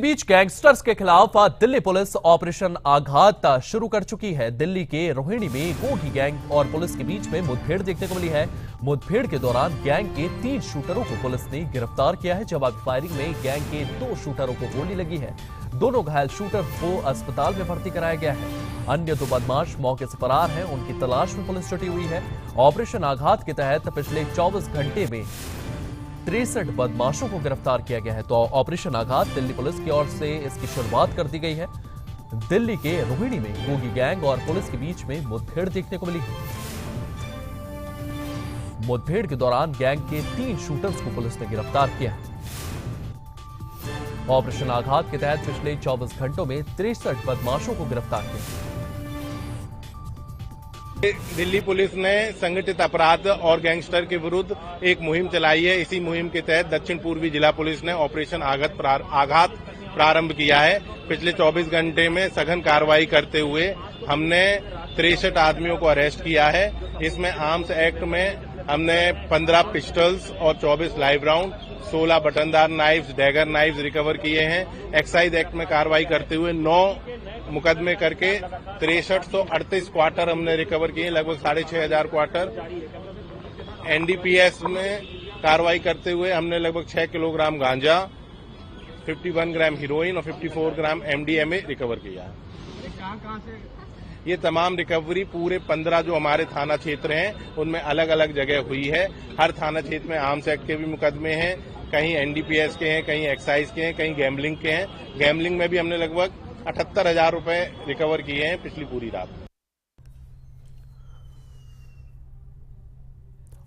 बीच gangsters के खिलाफ Delhi police operation आघात शुरू कर चुकी है। दिल्ली के रोहिणी में गोगी गैंग और पुलिस के बीच में मुठभेड़ देखने को मिली है। मुठभेड़ के दौरान गैंग के 3 शूटरों को पुलिस ने गिरफ्तार किया है। जवाबी फायरिंग में गैंग के 2 शूटरों को गोली लगी है। दोनों घायल शूटर को अस्पताल में भर्ती कराया गया है। अन्य 2 बदमाश मौके से फरार हैं। उनकी तलाश में पुलिस जुटी हुई है। ऑपरेशन आघात के तहत पिछले 24 घंटे में 63 बदमाशों को गिरफ्तार किया गया है। तो ऑपरेशन आघात दिल्ली पुलिस की ओर से इसकी शुरुआत कर दी गई है। दिल्ली के रोहिणी में गोगी गैंग और पुलिस के बीच में मुठभेड़ देखने को मिली है। मुठभेड़ के दौरान गैंग के 3 शूटर्स को पुलिस ने गिरफ्तार किया है। ऑपरेशन आघात के तहत पिछले 24 घंटों में 63 बदमाशों को गिरफ्तार किया। दिल्ली पुलिस ने संगठित अपराध और गैंगस्टर के विरुद्ध एक मुहिम चलाई है। इसी मुहिम के तहत दक्षिण पूर्वी जिला पुलिस ने ऑपरेशन आघात प्रारंभ किया है। पिछले 24 घंटे में सघन कार्रवाई करते हुए हमने 63 आदमियों को अरेस्ट किया है। इसमें आर्म्स एक्ट में हमने 15 पिस्टल्स और 24 लाइव राउंड, 16 बटनदार नाइफ्स, डैगर नाइफ्स रिकवर किए हैं। एक्साइज एक्ट में कार्रवाई करते हुए 9 मुकदमे करके 6338 क्वार्टर हमने रिकवर किए, लगभग 6500 क्वार्टर। एनडीपीएस में कार्रवाई करते हुए हमने लगभग 6 किलोग्राम गांजा, 51 ग्राम हीरोइन और 54 ग्राम एमडीएमए रिकवर किया है। कहां से ये तमाम रिकवरी पूरे 15 जो हमारे थाना क्षेत्र हैं उनमें अलग अलग जगह हुई है। हर थाना क्षेत्र में आर्म्स एक्ट के भी मुकदमे हैं, कहीं एनडीपीएस के हैं, कहीं एक्साइज के हैं, कहीं गैम्बलिंग के हैं। गैम्बलिंग में भी हमने लगभग 78,000 रुपए रिकवर किए हैं पिछली पूरी रात।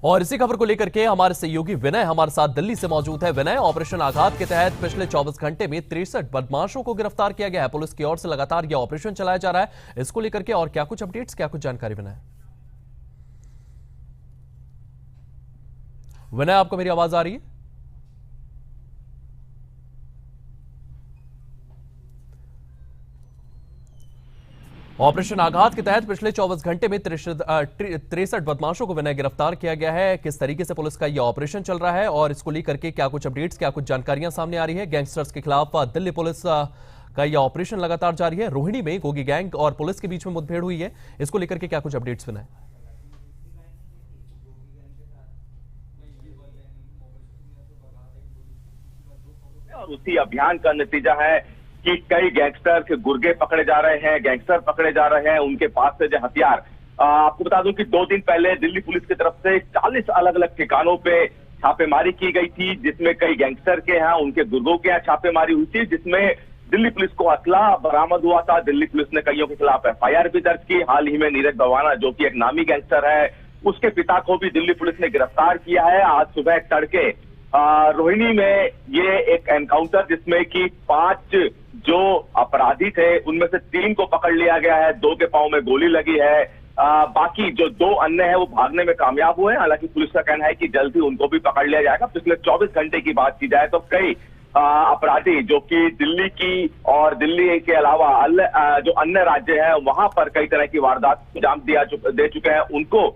और इसी खबर को लेकर के हमारे सहयोगी विनय हमारे साथ दिल्ली से मौजूद है। विनय, ऑपरेशन आघात के तहत पिछले 24 घंटे में 63 बदमाशों को गिरफ्तार किया गया है। पुलिस की ओर से लगातार यह ऑपरेशन चलाया जा रहा है। इसको लेकर के और क्या कुछ अपडेट्स, क्या कुछ जानकारी विनय? विनय, आपको मेरी आवाज आ रही है? ऑपरेशन आघात के तहत पिछले 24 घंटे में 63 बदमाशों को विनय गिरफ्तार किया गया है। किस तरीके से पुलिस का यह ऑपरेशन चल रहा है और इसको लेकर के क्या कुछ अपडेट्स, क्या कुछ जानकारियां सामने आ रही है? गैंगस्टर्स के खिलाफ दिल्ली पुलिस का यह ऑपरेशन लगातार जारी है। रोहिणी में गोगी गैंग और पुलिस के बीच में मुठभेड़ हुई है। इसको लेकर के क्या कुछ अपडेट्स विनय? उसी अभियान का नतीजा है कि कई गैंगस्टर के गुर्गे पकड़े जा रहे हैं, गैंगस्टर पकड़े जा रहे हैं। उनके पास से जो हथियार, आपको बता दूं कि 2 दिन पहले दिल्ली पुलिस की तरफ से 40 अलग अलग ठिकानों पे छापेमारी की गई थी, जिसमें कई गैंगस्टर के यहाँ, उनके गुर्गों के यहाँ छापेमारी हुई थी, जिसमें दिल्ली पुलिस को असला बरामद हुआ था। दिल्ली पुलिस ने कईयों के खिलाफ एफआईआर भी दर्ज की। हाल ही में नीरज भवाना, जो कि एक नामी गैंगस्टर है, उसके पिता को भी दिल्ली पुलिस ने गिरफ्तार किया है। आज सुबह तड़के रोहिणी में ये एक एनकाउंटर, जिसमें कि 5 जो अपराधी थे उनमें से 3 को पकड़ लिया गया है। 2 के पांव में गोली लगी है। बाकी जो 2 अन्य हैं वो भागने में कामयाब हुए हैं। हालांकि पुलिस का कहना है कि जल्द ही उनको भी पकड़ लिया जाएगा। पिछले 24 घंटे की बात की जाए तो कई अपराधी जो कि दिल्ली की और दिल्ली के अलावा जो अन्य राज्य हैं वहां पर कई तरह की वारदात को अंजाम दे चुके हैं, उनको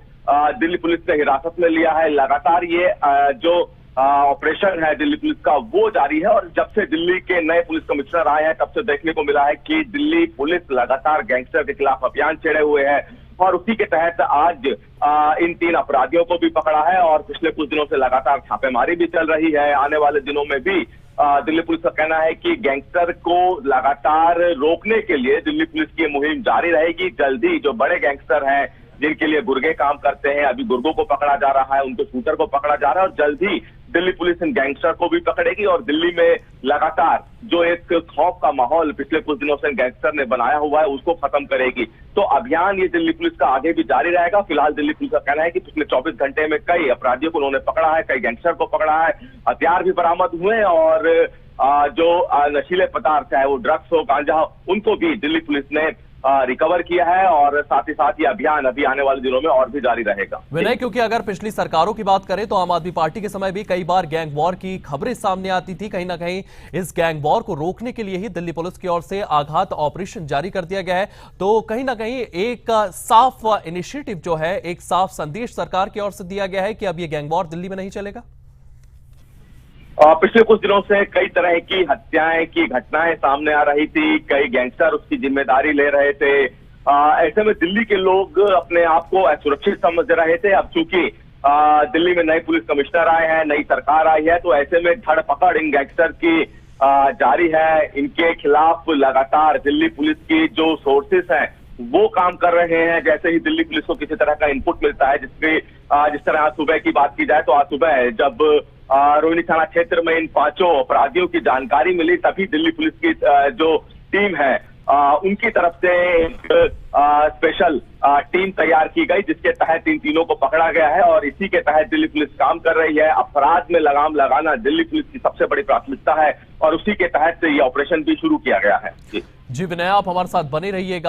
दिल्ली पुलिस ने हिरासत में लिया है। लगातार ये जो ऑपरेशन है दिल्ली पुलिस का वो जारी है। और जब से दिल्ली के नए पुलिस कमिश्नर आए हैं तब से देखने को मिला है कि दिल्ली पुलिस लगातार गैंगस्टर के खिलाफ अभियान छेड़े हुए है। और उसी के तहत आज इन 3 अपराधियों को भी पकड़ा है और पिछले कुछ दिनों से लगातार छापेमारी भी चल रही है। आने वाले दिनों में भी दिल्ली पुलिस का कहना है कि गैंगस्टर को लगातार रोकने के लिए दिल्ली पुलिस की मुहिम जारी रहेगी। जल्दी जो बड़े गैंगस्टर हैं, जिनके लिए गुर्गे काम करते हैं, अभी गुर्गों को पकड़ा जा रहा है, उनके शूटर को पकड़ा जा रहा है और जल्द ही दिल्ली पुलिस इन गैंगस्टर को भी पकड़ेगी। और दिल्ली में लगातार जो एक खौफ का माहौल पिछले कुछ दिनों से गैंगस्टर ने बनाया हुआ है उसको खत्म करेगी। तो अभियान ये दिल्ली पुलिस का आगे भी जारी रहेगा। फिलहाल दिल्ली पुलिस का कहना है कि पिछले 24 घंटे में कई अपराधियों को उन्होंने पकड़ा है, कई गैंगस्टर को पकड़ा है, हथियार भी बरामद हुए और जो नशीले पदार्थ है, वो ड्रग्स हो, गांजा हो, उनको भी दिल्ली पुलिस ने रिकवर किया है। और साथ ही साथ ये अभियान अभी आने वाले दिनों में और भी जारी रहेगा। विनय, क्योंकि अगर पिछली सरकारों की बात करें तो आम आदमी पार्टी के समय भी कई बार गैंग वॉर की खबरें सामने आती थी। कहीं ना कहीं इस गैंग वॉर को रोकने के लिए ही दिल्ली पुलिस की ओर से आघात ऑपरेशन जारी कर दिया गया है। तो कहीं ना कहीं एक साफ इनिशिएटिव जो है, एक साफ संदेश सरकार की ओर से दिया गया है कि अब ये गैंग वॉर दिल्ली में नहीं चलेगा। पिछले कुछ दिनों से कई तरह की हत्याएं की घटनाएं सामने आ रही थी, कई गैंगस्टर उसकी जिम्मेदारी ले रहे थे। ऐसे में दिल्ली के लोग अपने आप को असुरक्षित समझ रहे थे। अब चूंकि दिल्ली में नए पुलिस कमिश्नर आए हैं, नई सरकार आई है, तो ऐसे में धरपकड़ इन गैंगस्टर की जारी है। इनके खिलाफ लगातार दिल्ली पुलिस की जो सोर्सेस हैं वो काम कर रहे हैं। जैसे ही दिल्ली पुलिस को किसी तरह का इनपुट मिलता है, जिस तरह आज सुबह की बात की जाए तो आज सुबह जब रोहिणी थाना क्षेत्र में इन 5 अपराधियों की जानकारी मिली, तभी दिल्ली पुलिस की जो टीम है उनकी तरफ से एक स्पेशल टीम तैयार की गई, जिसके तहत इन तीनों को पकड़ा गया है। और इसी के तहत दिल्ली पुलिस काम कर रही है। अपराध में लगाम लगाना दिल्ली पुलिस की सबसे बड़ी प्राथमिकता है और उसी के तहत ये ऑपरेशन भी शुरू किया गया है। जी विनय, आप हमारे साथ बने रहिएगा।